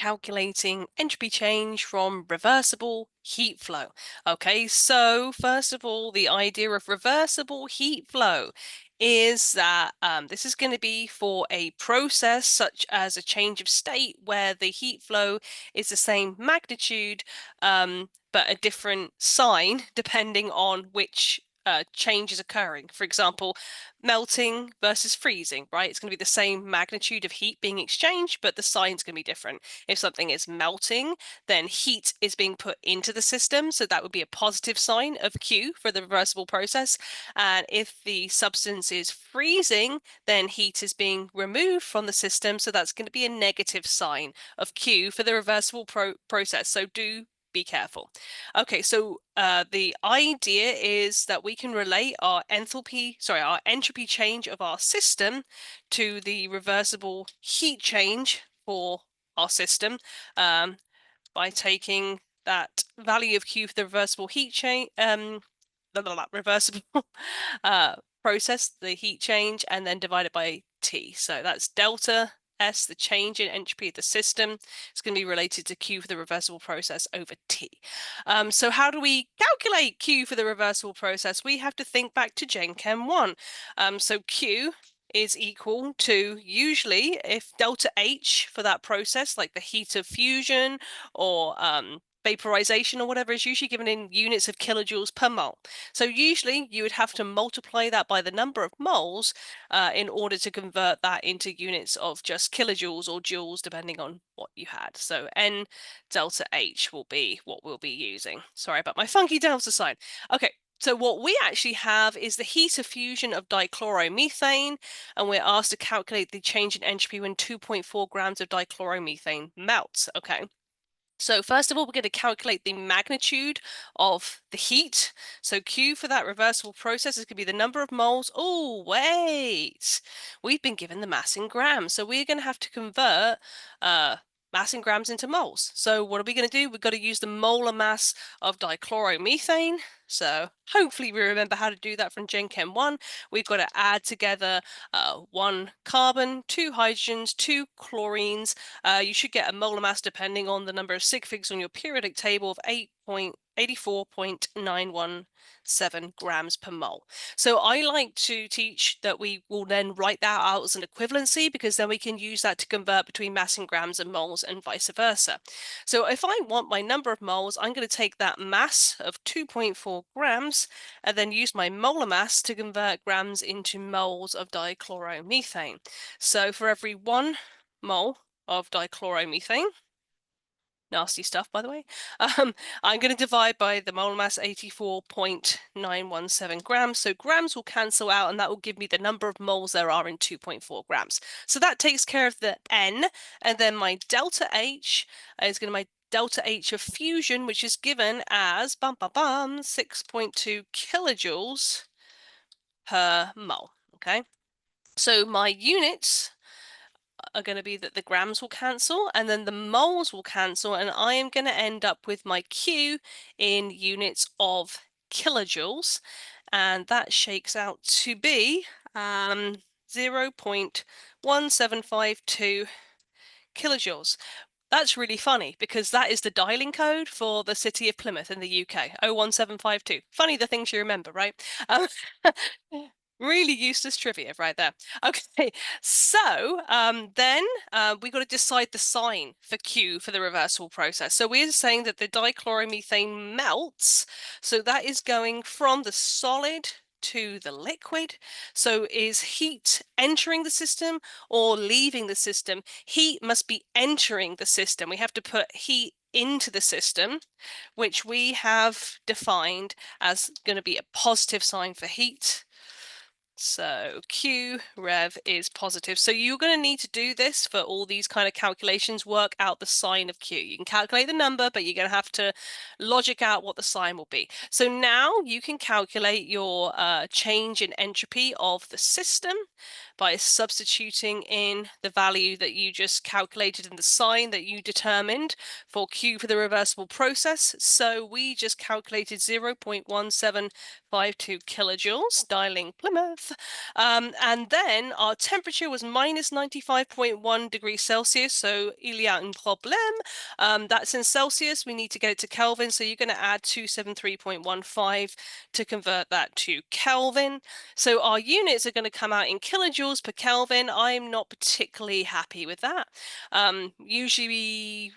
calculating entropy change from reversible heat flow. Okay, so first of all, the idea of reversible heat flow is that this is going to be for a process such as a change of state where the heat flow is the same magnitude, but a different sign depending on which change is occurring. For example, melting versus freezing, right? It's going to be the same magnitude of heat being exchanged, but the sign's going to be different. If something is melting, then heat is being put into the system, so that would be a positive sign of Q for the reversible process. And if the substance is freezing, then heat is being removed from the system, so that's going to be a negative sign of Q for the reversible process. So do be careful. Okay, so the idea is that we can relate our entropy change of our system to the reversible heat change for our system by taking that value of Q for the reversible heat change, reversible process, the heat change, and then divide it by T. So that's delta S, the change in entropy of the system. It's going to be related to Q for the reversible process over T. So how do we calculate Q for the reversible process? We have to think back to Gen Chem 1. So Q is equal to, usually, if delta H for that process, like the heat of fusion or vaporization or whatever, is usually given in units of kilojoules per mole. So usually you would have to multiply that by the number of moles in order to convert that into units of just kilojoules or joules, depending on what you had. So N delta H will be what we'll be using. Sorry about my funky delta sign. Okay. So what we actually have is the heat of fusion of dichloromethane, and we're asked to calculate the change in entropy when 2.4 grams of dichloromethane melts. Okay. So first of all, we're going to calculate the magnitude of the heat. So Q for that reversible process is going to be the number of moles. Oh, wait. We've been given the mass in grams. So we're going to have to convert mass in grams into moles. So what are we going to do? We've got to use the molar mass of dichloromethane. So hopefully we remember how to do that from Gen Chem 1. We've got to add together 1 carbon, 2 hydrogens, 2 chlorines. You should get a molar mass depending on the number of sig figs on your periodic table of 84.917 grams per mole. So I like to teach that we will then write that out as an equivalency, because then we can use that to convert between mass in grams and moles and vice versa. So if I want my number of moles, I'm going to take that mass of 2.4 grams and then use my molar mass to convert grams into moles of dichloromethane. So for every 1 mole of dichloromethane, nasty stuff, by the way, I'm going to divide by the molar mass, 84.917 grams. So grams will cancel out, and that will give me the number of moles there are in 2.4 grams. So that takes care of the N, and then my delta H is going to be my delta H of fusion, which is given as 6.2 kilojoules per mole. Okay, so my units are going to be that the grams will cancel and then the moles will cancel, and I am going to end up with my Q in units of kilojoules, and that shakes out to be 0.1752 kilojoules. That's really funny because that is the dialing code for the city of Plymouth in the UK, 01752. Funny the things you remember, right? Really useless trivia right there. Okay, so then we got to decide the sign for Q for the reversible process. So we're saying that the dichloromethane melts, so that is going from the solid to the liquid. So is heat entering the system or leaving the system? Heat must be entering the system. We have to put heat into the system, which we have defined as going to be a positive sign for heat. So Q rev is positive. So you're going to need to do this for all these kind of calculations, work out the sign of Q. You can calculate the number, but you're going to have to logic out what the sign will be. So now you can calculate your change in entropy of the system by substituting in the value that you just calculated in the sign that you determined for Q for the reversible process. So we just calculated 0.1752 kilojoules, dialing Plymouth. And then our temperature was minus 95.1 degrees Celsius, so il y a un problème. That's in Celsius. We need to get it to Kelvin, so you're going to add 273.15 to convert that to Kelvin. So our units are going to come out in kilojoules per Kelvin. I'm not particularly happy with that. Usually we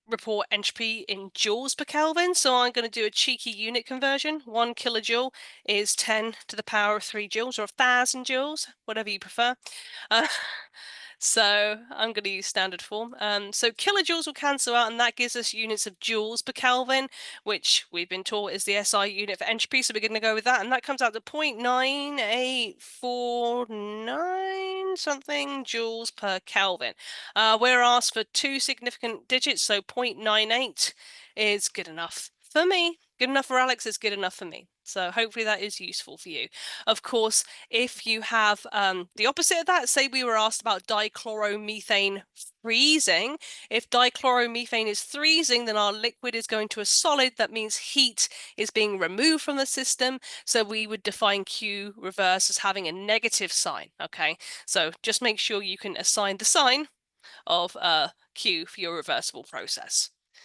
report entropy in joules per Kelvin, so I'm going to do a cheeky unit conversion. 1 kilojoule is 10 to the power of 3 joules, or 1,000 joules, whatever you prefer. So I'm going to use standard form. So kilojoules will cancel out, and that gives us units of joules per Kelvin, which we've been taught is the SI unit for entropy. So we're going to go with that, and that comes out to 0.9849 something joules per Kelvin. We're asked for 2 significant digits, so 0.98 is good enough for me. Good enough for ALEKS is good enough for me. So hopefully that is useful for you. Of course, if you have the opposite of that, say we were asked about dichloromethane freezing. If dichloromethane is freezing, then our liquid is going to a solid. That means heat is being removed from the system. So we would define Q reverse as having a negative sign. Okay, so just make sure you can assign the sign of Q for your reversible process.